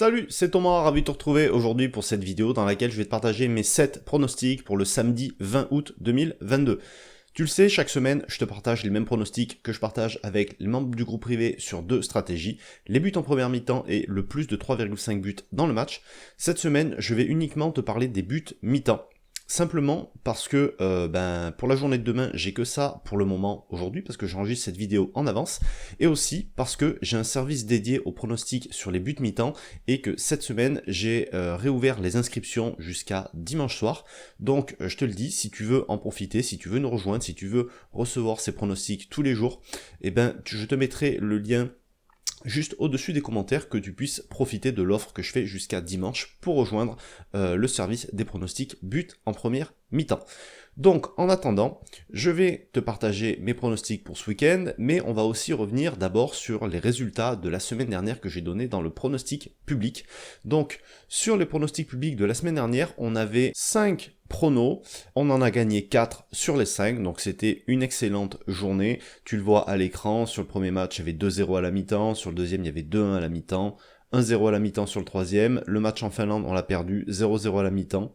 Salut, c'est Thomas, ravi de te retrouver aujourd'hui pour cette vidéo dans laquelle je vais te partager mes 7 pronostics pour le samedi 20 août 2022. Tu le sais, chaque semaine, je te partage les mêmes pronostics que je partage avec les membres du groupe privé sur 2 stratégies, les buts en première mi-temps et le plus de 3,5 buts dans le match. Cette semaine, je vais uniquement te parler des buts mi-temps. Simplement parce que pour la journée de demain, j'ai que ça pour le moment aujourd'hui, parce que j'enregistre cette vidéo en avance, et aussi parce que j'ai un service dédié aux pronostics sur les buts mi-temps, et que cette semaine, j'ai réouvert les inscriptions jusqu'à dimanche soir. Donc je te le dis, si tu veux en profiter, si tu veux nous rejoindre, si tu veux recevoir ces pronostics tous les jours, je te mettrai le lien juste au-dessus des commentaires, que tu puisses profiter de l'offre que je fais jusqu'à dimanche pour rejoindre le service des pronostics but en première mi-temps. Donc en attendant, je vais te partager mes pronostics pour ce week-end, mais on va aussi revenir d'abord sur les résultats de la semaine dernière que j'ai donné dans le pronostic public. Donc sur les pronostics publics de la semaine dernière, on avait 5 pronos, on en a gagné 4 sur les 5, donc c'était une excellente journée. Tu le vois à l'écran, sur le premier match, il y avait 2-0 à la mi-temps, sur le deuxième, il y avait 2-1 à la mi-temps, 1-0 à la mi-temps sur le troisième, le match en Finlande, on l'a perdu, 0-0 à la mi-temps,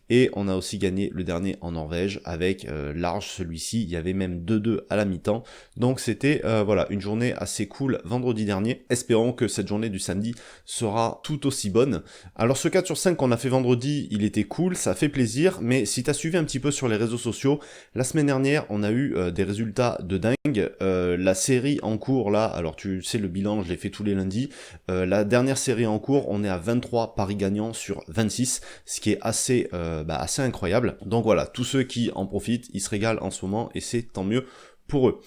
et on a aussi gagné le dernier en Norvège, avec large celui-ci, il y avait même 2-2 à la mi-temps, donc c'était une journée assez cool vendredi dernier. Espérons que cette journée du samedi sera tout aussi bonne. Alors ce 4 sur 5 qu'on a fait vendredi, il était cool, ça fait plaisir, mais si t'as suivi un petit peu sur les réseaux sociaux, la semaine dernière, on a eu des résultats de dingue. La série en cours là, alors tu sais le bilan, je l'ai fait tous les lundis, la dernière série en cours, on est à 23 paris gagnants sur 26, ce qui est assez incroyable. Donc voilà, tous ceux qui en profitent, ils se régalent en ce moment et c'est tant mieux pour eux.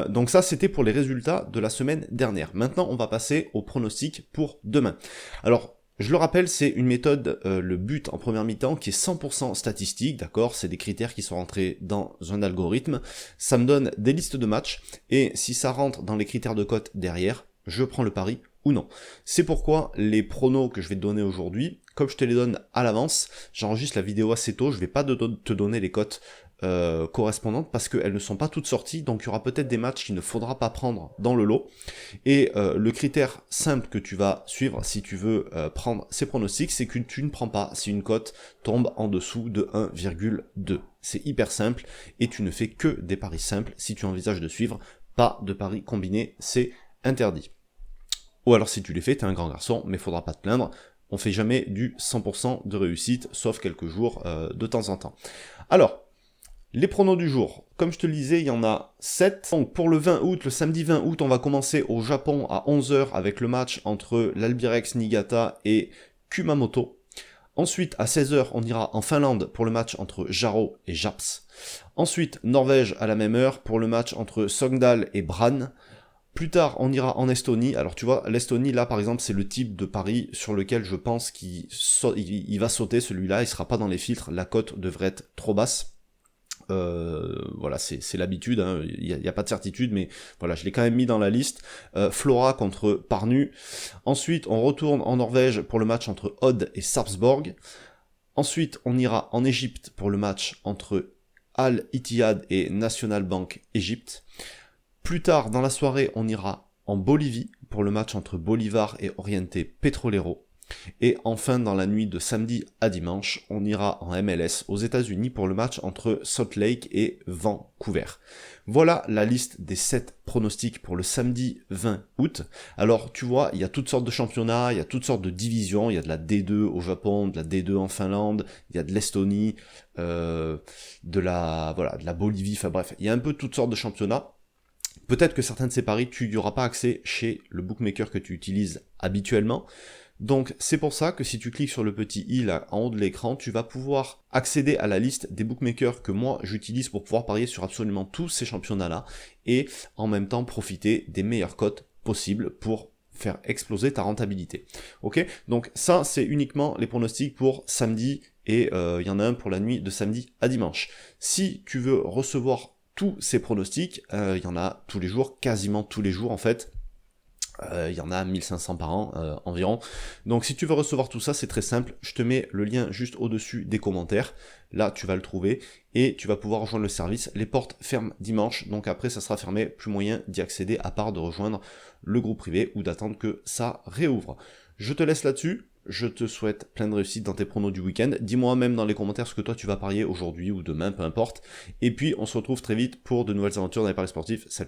Donc ça, c'était pour les résultats de la semaine dernière. Maintenant, on va passer au pronostic pour demain. Alors, je le rappelle, c'est une méthode, le but en première mi-temps, qui est 100% statistique, d'accord? C'est des critères qui sont rentrés dans un algorithme. Ça me donne des listes de matchs, et si ça rentre dans les critères de cote derrière, je prends le pari ou non. C'est pourquoi les pronos que je vais te donner aujourd'hui, comme je te les donne à l'avance, j'enregistre la vidéo assez tôt, je vais pas te donner les cotes correspondantes parce qu'elles ne sont pas toutes sorties, donc il y aura peut-être des matchs qu'il ne faudra pas prendre dans le lot. Et le critère simple que tu vas suivre si tu veux prendre ces pronostics, c'est que tu ne prends pas si une cote tombe en dessous de 1,2. C'est hyper simple et tu ne fais que des paris simples si tu envisages de suivre, pas de paris combinés, c'est interdit. Ou alors si tu les fais, t'es un grand garçon, mais faudra pas te plaindre, on fait jamais du 100% de réussite, sauf quelques jours de temps en temps. Alors, les pronos du jour, comme je te le disais, il y en a 7. Donc pour le 20 août, le samedi 20 août, on va commencer au Japon à 11h avec le match entre l'Albirex Niigata et Kumamoto. Ensuite, à 16h, on ira en Finlande pour le match entre Jaro et Japs. Ensuite, Norvège à la même heure pour le match entre Sogndal et Brann. Plus tard, on ira en Estonie. Alors tu vois, l'Estonie, là, par exemple, c'est le type de pari sur lequel je pense qu'il va sauter, celui-là. Il sera pas dans les filtres. La cote devrait être trop basse. Voilà, c'est l'habitude, hein. Il y a pas de certitude, mais voilà, je l'ai quand même mis dans la liste. Flora contre Parnu. Ensuite, on retourne en Norvège pour le match entre Odd et Sarpsborg. Ensuite, on ira en Égypte pour le match entre Al Ittihad et National Bank Égypte. Plus tard dans la soirée, on ira en Bolivie pour le match entre Bolivar et Oriente Petrolero. Et enfin, dans la nuit de samedi à dimanche, on ira en MLS aux États-Unis pour le match entre Salt Lake et Vancouver. Voilà la liste des 7 pronostics pour le samedi 20 août. Alors, tu vois, il y a toutes sortes de championnats, il y a toutes sortes de divisions, il y a de la D2 au Japon, de la D2 en Finlande, il y a de l'Estonie, de la Bolivie, enfin bref, il y a un peu toutes sortes de championnats. Peut-être que certains de ces paris, tu n'y auras pas accès chez le bookmaker que tu utilises habituellement. Donc c'est pour ça que si tu cliques sur le petit i là en haut de l'écran, tu vas pouvoir accéder à la liste des bookmakers que moi j'utilise pour pouvoir parier sur absolument tous ces championnats-là et en même temps profiter des meilleures cotes possibles pour faire exploser ta rentabilité. Ok, donc ça c'est uniquement les pronostics pour samedi et il y en a un pour la nuit de samedi à dimanche. Si tu veux recevoir tous ces pronostics, il y en a tous les jours, quasiment tous les jours en fait. Il y en a 1500 par an environ. Donc si tu veux recevoir tout ça, c'est très simple. Je te mets le lien juste au-dessus des commentaires. Là, tu vas le trouver et tu vas pouvoir rejoindre le service. Les portes ferment dimanche, donc après ça sera fermé. Plus moyen d'y accéder à part de rejoindre le groupe privé ou d'attendre que ça réouvre. Je te laisse là-dessus. Je te souhaite plein de réussite dans tes pronos du week-end. Dis-moi même dans les commentaires ce que toi tu vas parier aujourd'hui ou demain, peu importe. Et puis on se retrouve très vite pour de nouvelles aventures dans les paris sportifs. Salut.